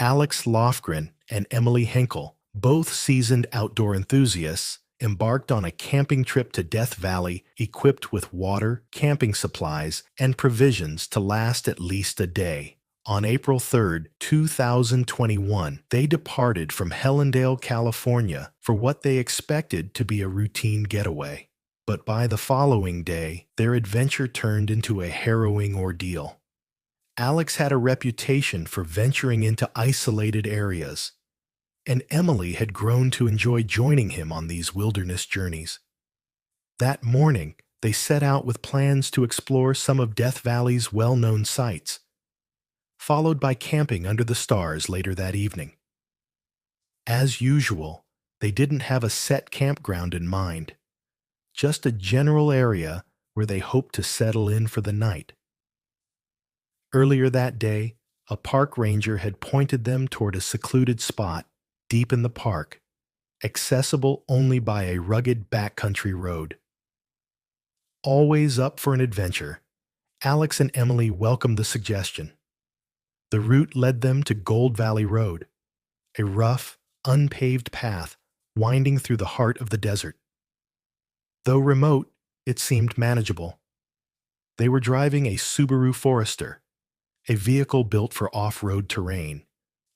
Alex Lofgren and Emily Henkel, both seasoned outdoor enthusiasts, embarked on a camping trip to Death Valley equipped with water, camping supplies, and provisions to last at least a day. On April 3rd, 2021, they departed from Hellendale, California for what they expected to be a routine getaway. But by the following day, their adventure turned into a harrowing ordeal. Alex had a reputation for venturing into isolated areas, and Emily had grown to enjoy joining him on these wilderness journeys. That morning, they set out with plans to explore some of Death Valley's well-known sites, followed by camping under the stars later that evening. As usual, they didn't have a set campground in mind, just a general area where they hoped to settle in for the night. Earlier that day, a park ranger had pointed them toward a secluded spot deep in the park, accessible only by a rugged backcountry road. Always up for an adventure, Alex and Emily welcomed the suggestion. The route led them to Gold Valley Road, a rough, unpaved path winding through the heart of the desert. Though remote, it seemed manageable. They were driving a Subaru Forester, a vehicle built for off-road terrain,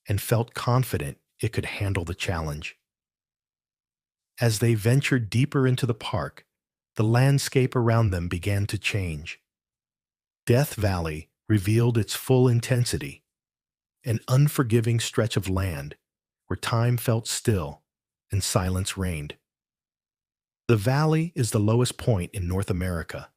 and felt confident it could handle the challenge. As they ventured deeper into the park, the landscape around them began to change. Death Valley revealed its full intensity, an unforgiving stretch of land where time felt still and silence reigned. The valley is the lowest point in North America,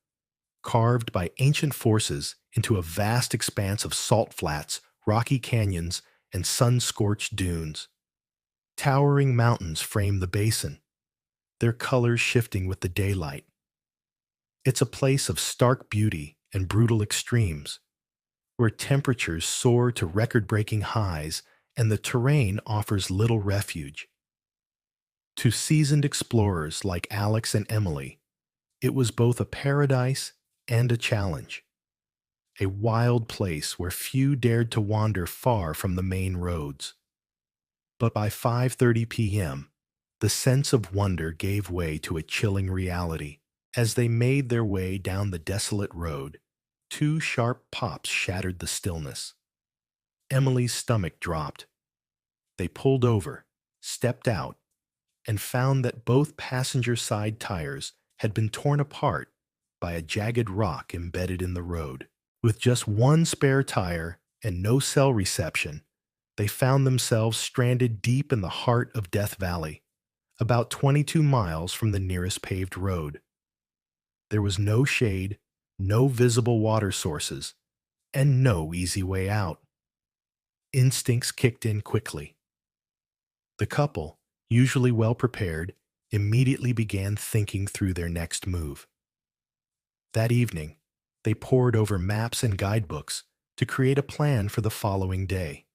carved by ancient forces into a vast expanse of salt flats, rocky canyons, and sun-scorched dunes. Towering mountains frame the basin, their colors shifting with the daylight. It's a place of stark beauty and brutal extremes, where temperatures soar to record-breaking highs and the terrain offers little refuge. To seasoned explorers like Alex and Emily, it was both a paradise and a challenge, a wild place where few dared to wander far from the main roads. But by 5:30 p.m., the sense of wonder gave way to a chilling reality. As they made their way down the desolate road, two sharp pops shattered the stillness. Emily's stomach dropped. They pulled over, stepped out, and found that both passenger side tires had been torn apart by a jagged rock embedded in the road. With just one spare tire and no cell reception, they found themselves stranded deep in the heart of Death Valley, about 22 miles from the nearest paved road. There was no shade, no visible water sources, and no easy way out. Instincts kicked in quickly. The couple, usually well prepared, immediately began thinking through their next move. That evening, they pored over maps and guidebooks to create a plan for the following day.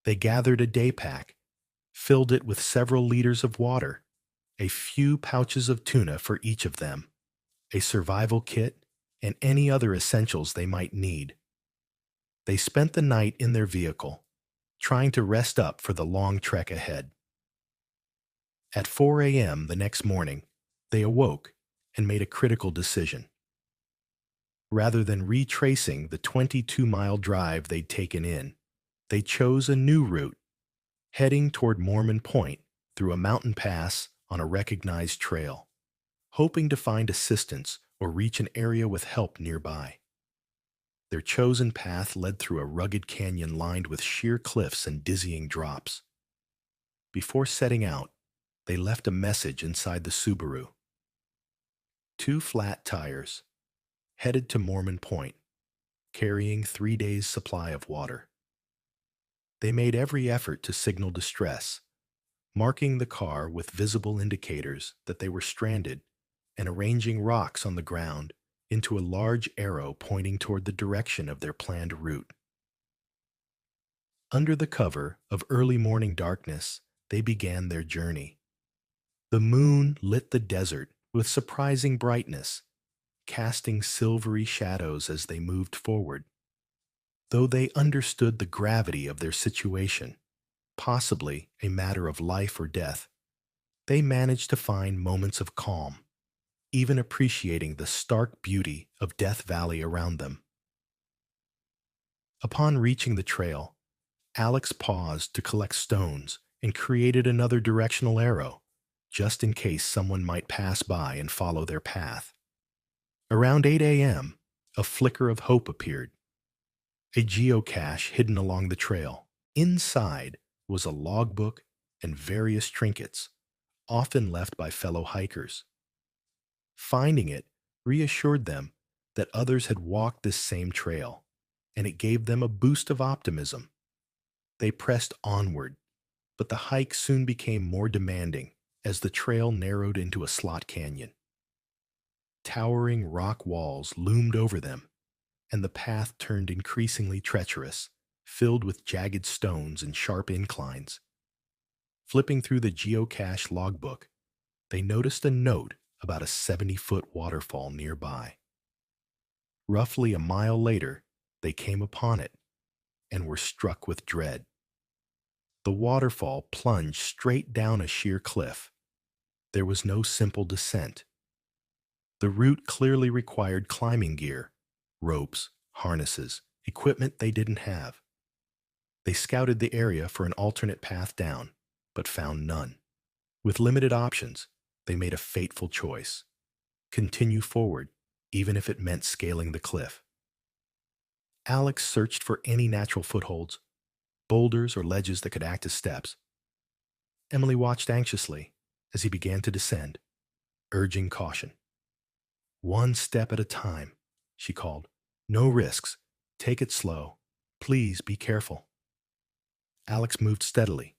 They gathered a day pack, filled it with several liters of water, a few pouches of tuna for each of them, a survival kit, and any other essentials they might need. They spent the night in their vehicle, trying to rest up for the long trek ahead. At 4 a.m. the next morning, they awoke and made a critical decision. Rather than retracing the 22-mile drive they'd taken in, they chose a new route, heading toward Mormon Point through a mountain pass on a recognized trail, hoping to find assistance or reach an area with help nearby. Their chosen path led through a rugged canyon lined with sheer cliffs and dizzying drops. Before setting out, they left a message inside the Subaru. 2 flat tires, headed to Mormon Point, carrying 3 days' supply of water. They made every effort to signal distress, marking the car with visible indicators that they were stranded and arranging rocks on the ground into a large arrow pointing toward the direction of their planned route. Under the cover of early morning darkness, they began their journey. The moon lit the desert with surprising brightness, casting silvery shadows as they moved forward. Though they understood the gravity of their situation, possibly a matter of life or death, they managed to find moments of calm, even appreciating the stark beauty of Death Valley around them. Upon reaching the trail, Alex paused to collect stones and created another directional arrow, just in case someone might pass by and follow their path. Around 8 a.m., a flicker of hope appeared. A geocache hidden along the trail. Inside was a logbook and various trinkets, often left by fellow hikers. Finding it reassured them that others had walked this same trail, and it gave them a boost of optimism. They pressed onward, but the hike soon became more demanding as the trail narrowed into a slot canyon. Towering rock walls loomed over them, and the path turned increasingly treacherous, filled with jagged stones and sharp inclines. Flipping through the geocache logbook, they noticed a note about a 70-foot waterfall nearby. Roughly a mile later, they came upon it and were struck with dread. The waterfall plunged straight down a sheer cliff. There was no simple descent. The route clearly required climbing gear, ropes, harnesses, equipment they didn't have. They scouted the area for an alternate path down, but found none. With limited options, they made a fateful choice: continue forward, even if it meant scaling the cliff. Alex searched for any natural footholds, boulders or ledges that could act as steps. Emily watched anxiously as he began to descend, urging caution. "One step at a time," she called. "No risks. Take it slow. Please be careful." Alex moved steadily,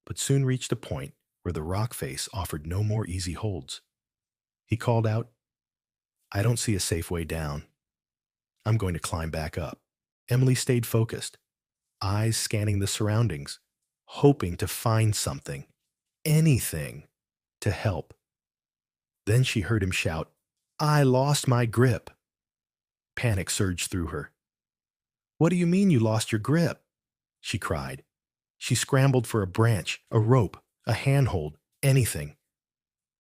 but soon reached a point where the rock face offered no more easy holds. He called out, "I don't see a safe way down. I'm going to climb back up." Emily stayed focused, eyes scanning the surroundings, hoping to find something, anything, to help. Then she heard him shout, "I lost my grip." Panic surged through her. "What do you mean you lost your grip?" she cried. She scrambled for a branch, a rope, a handhold, anything.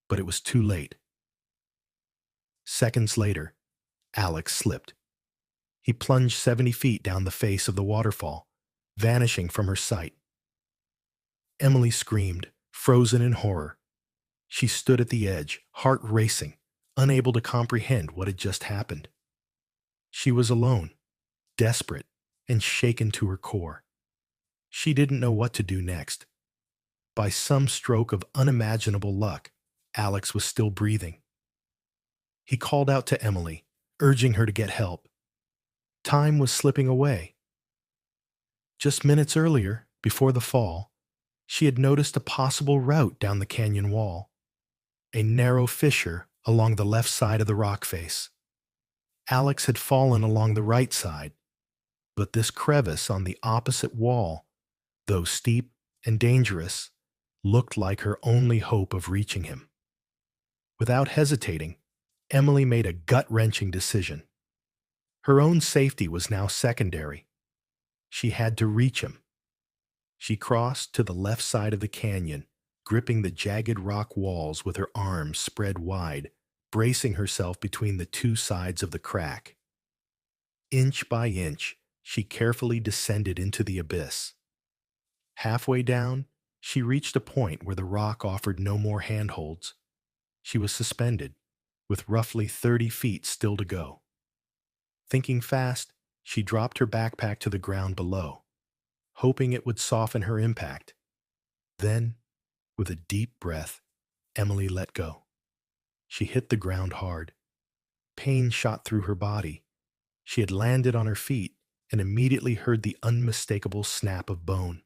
But it was too late. Seconds later, Alex slipped. He plunged 70 feet down the face of the waterfall, vanishing from her sight. Emily screamed, frozen in horror. She stood at the edge, heart racing, unable to comprehend what had just happened. She was alone, desperate, and shaken to her core. She didn't know what to do next. By some stroke of unimaginable luck, Alex was still breathing. He called out to Emily, urging her to get help. Time was slipping away. Just minutes earlier, before the fall, she had noticed a possible route down the canyon wall, a narrow fissure along the left side of the rock face. Alex had fallen along the right side, but this crevice on the opposite wall, though steep and dangerous, looked like her only hope of reaching him. Without hesitating, Emily made a gut-wrenching decision. Her own safety was now secondary. She had to reach him. She crossed to the left side of the canyon, gripping the jagged rock walls with her arms spread wide, bracing herself between the two sides of the crack. Inch by inch, she carefully descended into the abyss. Halfway down, she reached a point where the rock offered no more handholds. She was suspended, with roughly 30 feet still to go. Thinking fast, she dropped her backpack to the ground below, hoping it would soften her impact. Then, with a deep breath, Emily let go. She hit the ground hard. Pain shot through her body. She had landed on her feet and immediately heard the unmistakable snap of bone.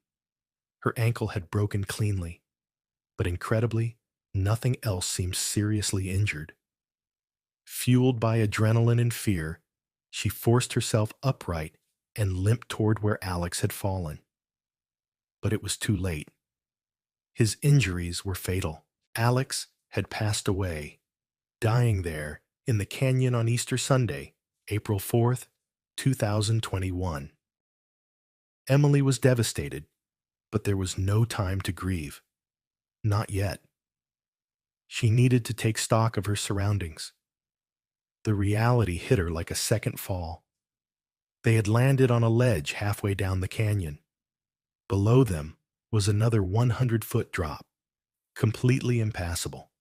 Her ankle had broken cleanly, but incredibly, nothing else seemed seriously injured. Fueled by adrenaline and fear, she forced herself upright and limped toward where Alex had fallen. But it was too late. His injuries were fatal. Alex had passed away, dying there in the canyon on Easter Sunday, April 4th, 2021. Emily was devastated, but there was no time to grieve. Not yet. She needed to take stock of her surroundings. The reality hit her like a second fall. They had landed on a ledge halfway down the canyon. Below them was another 100-foot drop, completely impassable.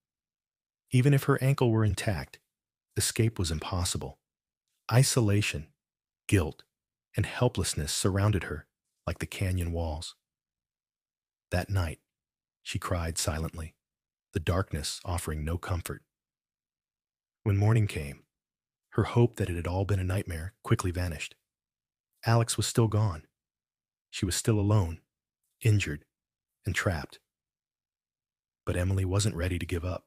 Even if her ankle were intact, escape was impossible. Isolation, guilt, and helplessness surrounded her like the canyon walls. That night, she cried silently, the darkness offering no comfort. When morning came, her hope that it had all been a nightmare quickly vanished. Alex was still gone. She was still alone, injured, and trapped. But Emily wasn't ready to give up.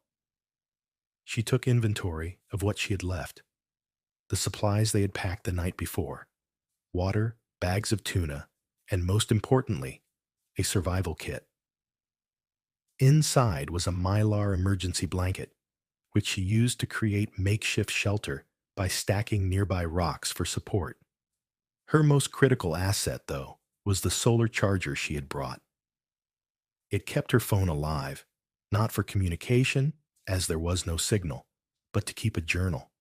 She took inventory of what she had left, the supplies they had packed the night before: water, bags of tuna, and most importantly, a survival kit. Inside was a Mylar emergency blanket, which she used to create makeshift shelter by stacking nearby rocks for support. Her most critical asset, though, was the solar charger she had brought. It kept her phone alive, not for communication, as there was no signal, but to keep a journal,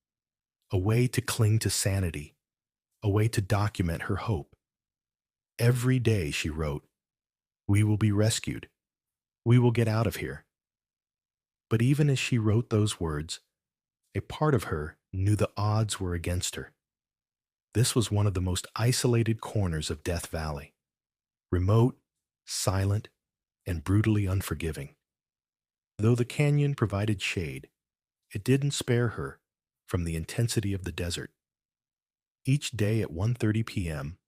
a way to cling to sanity, a way to document her hope. Every day she wrote, "We will be rescued. We will get out of here." But even as she wrote those words, a part of her knew the odds were against her. This was one of the most isolated corners of Death Valley, remote, silent, and brutally unforgiving. Though the canyon provided shade, it didn't spare her from the intensity of the desert. Each day at 1:30 p.m.,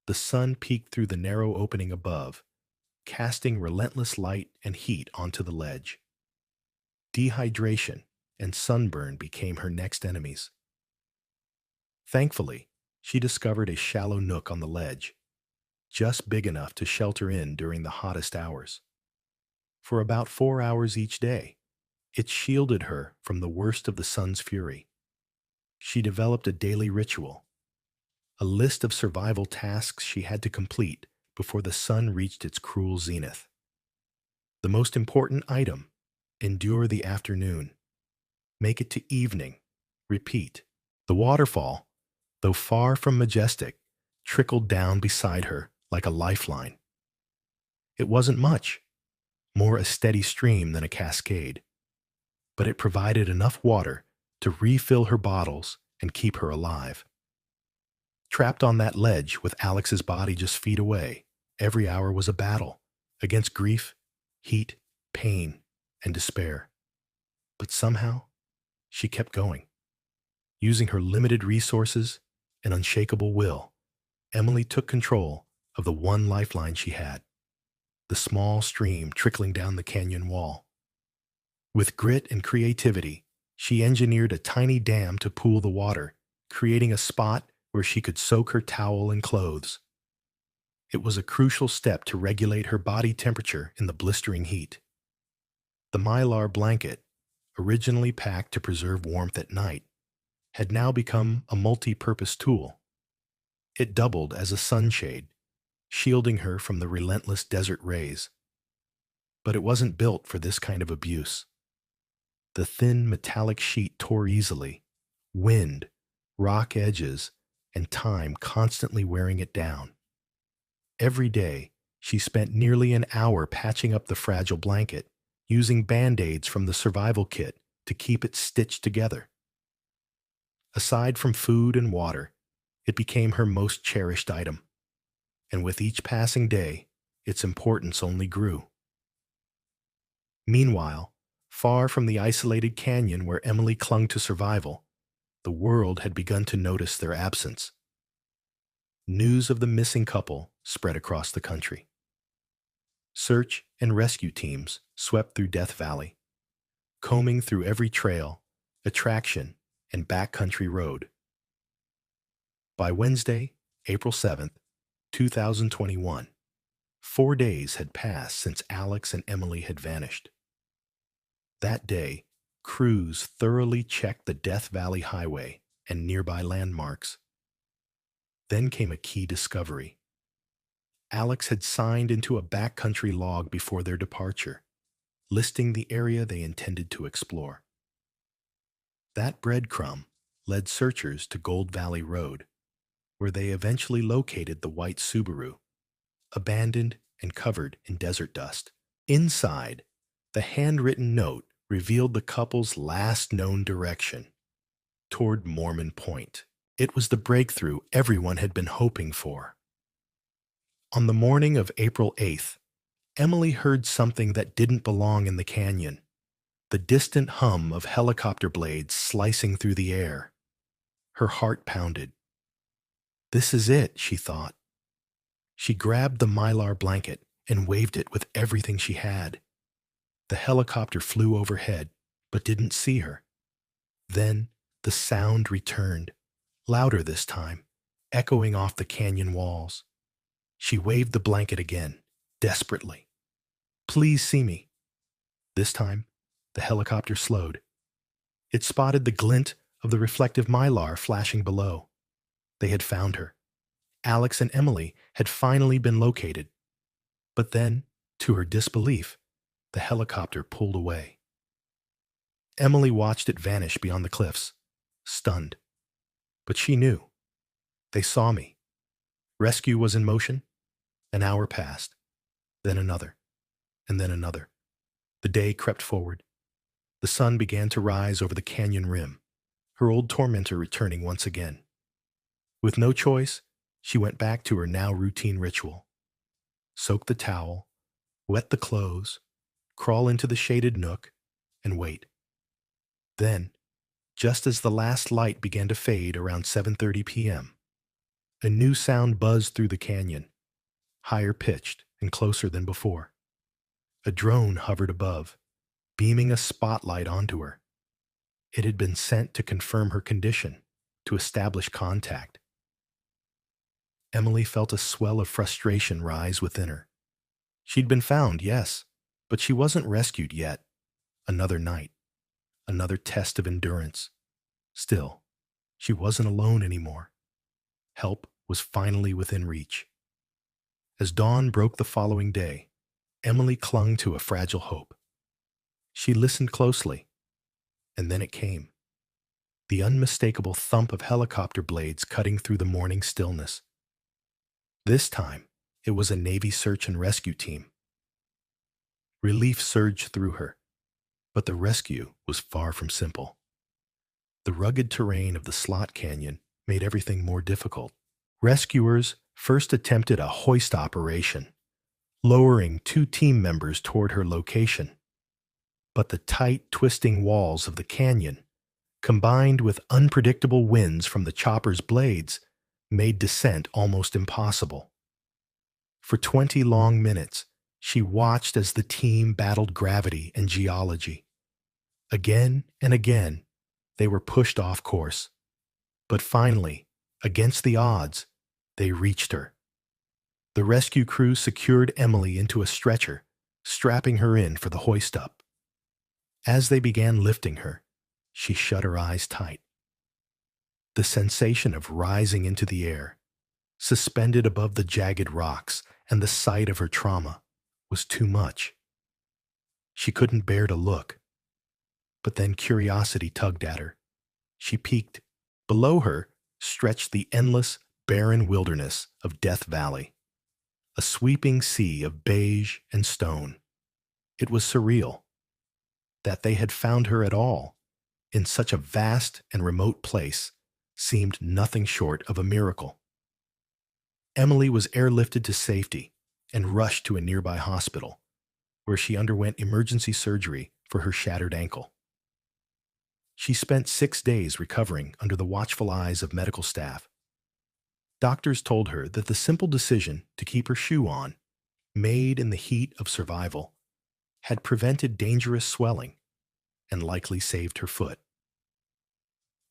the sun peeked through the narrow opening above, casting relentless light and heat onto the ledge. Dehydration and sunburn became her next enemies. Thankfully, she discovered a shallow nook on the ledge, just big enough to shelter in during the hottest hours. For about 4 hours each day, it shielded her from the worst of the sun's fury. She developed a daily ritual, a list of survival tasks she had to complete before the sun reached its cruel zenith. The most important item: endure the afternoon. Make it to evening. Repeat. The waterfall, though far from majestic, trickled down beside her like a lifeline. It wasn't much, more a steady stream than a cascade, but it provided enough water to refill her bottles and keep her alive. Trapped on that ledge with Alex's body just feet away, every hour was a battle against grief, heat, pain, and despair. But somehow, she kept going. Using her limited resources and unshakable will, Emily took control of the one lifeline she had: the small stream trickling down the canyon wall. With grit and creativity, she engineered a tiny dam to pool the water, creating a spot where she could soak her towel and clothes. It was a crucial step to regulate her body temperature in the blistering heat. The Mylar blanket, originally packed to preserve warmth at night, had now become a multi-purpose tool. It doubled as a sunshade, shielding her from the relentless desert rays. But it wasn't built for this kind of abuse. The thin metallic sheet tore easily, wind, rock edges, and time constantly wearing it down. Every day, she spent nearly an hour patching up the fragile blanket, using Band-Aids from the survival kit to keep it stitched together. Aside from food and water, it became her most cherished item, and with each passing day, its importance only grew. Meanwhile, far from the isolated canyon where Emily clung to survival, the world had begun to notice their absence. News of the missing couple spread across the country. Search and rescue teams swept through Death Valley, combing through every trail, attraction, and backcountry road. By Wednesday, April 7th, 2021, 4 days had passed since Alex and Emily had vanished. That day, crews thoroughly checked the Death Valley Highway and nearby landmarks. Then came a key discovery. Alex had signed into a backcountry log before their departure, listing the area they intended to explore. That breadcrumb led searchers to Gold Valley Road, where they eventually located the white Subaru, abandoned and covered in desert dust. Inside, the handwritten note revealed the couple's last known direction, toward Mormon Point. It was the breakthrough everyone had been hoping for. On the morning of April 8th, Emily heard something that didn't belong in the canyon, the distant hum of helicopter blades slicing through the air. Her heart pounded. This is it, she thought. She grabbed the mylar blanket and waved it with everything she had. The helicopter flew overhead, but didn't see her. Then the sound returned, louder this time, echoing off the canyon walls. She waved the blanket again, desperately. Please see me. This time, the helicopter slowed. It spotted the glint of the reflective mylar flashing below. They had found her. Alex and Emily had finally been located. But then, to her disbelief, the helicopter pulled away. Emily watched it vanish beyond the cliffs, stunned. But she knew. They saw me. Rescue was in motion. An hour passed, then another, and then another. The day crept forward. The sun began to rise over the canyon rim, her old tormentor returning once again. With no choice, she went back to her now routine ritual. Soak the towel, wet the clothes, crawl into the shaded nook, and wait. Then, just as the last light began to fade around 7:30 p.m., a new sound buzzed through the canyon, higher pitched and closer than before. A drone hovered above, beaming a spotlight onto her. It had been sent to confirm her condition, to establish contact. Emily felt a swell of frustration rise within her. She'd been found, yes, but she wasn't rescued yet. Another night, another test of endurance. Still, she wasn't alone anymore. Help was finally within reach. As dawn broke the following day, Emily clung to a fragile hope. She listened closely, and then it came. The unmistakable thump of helicopter blades cutting through the morning stillness. This time, it was a Navy search and rescue team. Relief surged through her, but the rescue was far from simple. The rugged terrain of the Slot Canyon made everything more difficult. Rescuers first attempted a hoist operation, lowering 2 team members toward her location. But the tight, twisting walls of the canyon, combined with unpredictable winds from the chopper's blades, made descent almost impossible. For 20 long minutes, she watched as the team battled gravity and geology. Again and again, they were pushed off course. But finally, against the odds, they reached her. The rescue crew secured Emily into a stretcher, strapping her in for the hoist up. As they began lifting her, she shut her eyes tight. The sensation of rising into the air, suspended above the jagged rocks and the sight of her trauma, was too much. She couldn't bear to look. But then curiosity tugged at her. She peeked. Below her stretched the endless, barren wilderness of Death Valley, a sweeping sea of beige and stone. It was surreal. That they had found her at all, in such a vast and remote place, seemed nothing short of a miracle. Emily was airlifted to safety and rushed to a nearby hospital, where she underwent emergency surgery for her shattered ankle. She spent 6 days recovering under the watchful eyes of medical staff. Doctors told her that the simple decision to keep her shoe on, made in the heat of survival, had prevented dangerous swelling and likely saved her foot.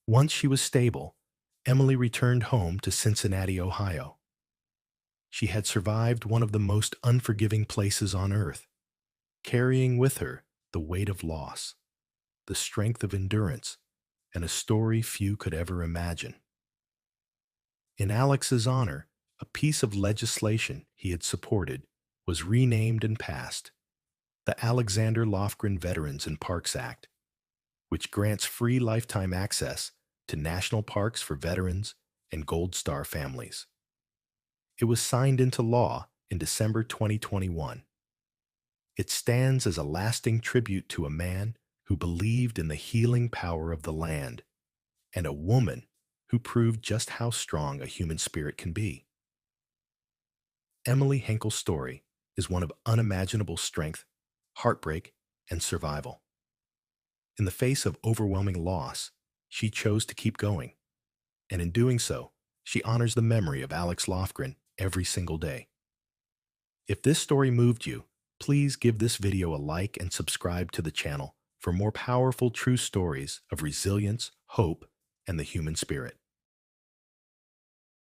Once she was stable, Emily returned home to Cincinnati, Ohio. She had survived one of the most unforgiving places on earth, carrying with her the weight of loss, the strength of endurance, and a story few could ever imagine. In Alex's honor, a piece of legislation he had supported was renamed and passed the Alexander Lofgren Veterans and Parks Act, which grants free lifetime access to national parks for veterans and Gold Star families. It was signed into law in December 2021. It stands as a lasting tribute to a man who believed in the healing power of the land and a woman who proved just how strong a human spirit can be. Emily Henkel's story is one of unimaginable strength, heartbreak, and survival. In the face of overwhelming loss, she chose to keep going, and in doing so, she honors the memory of Alex Lofgren every single day. If this story moved you, please give this video a like and subscribe to the channel for more powerful true stories of resilience, hope, and the human spirit.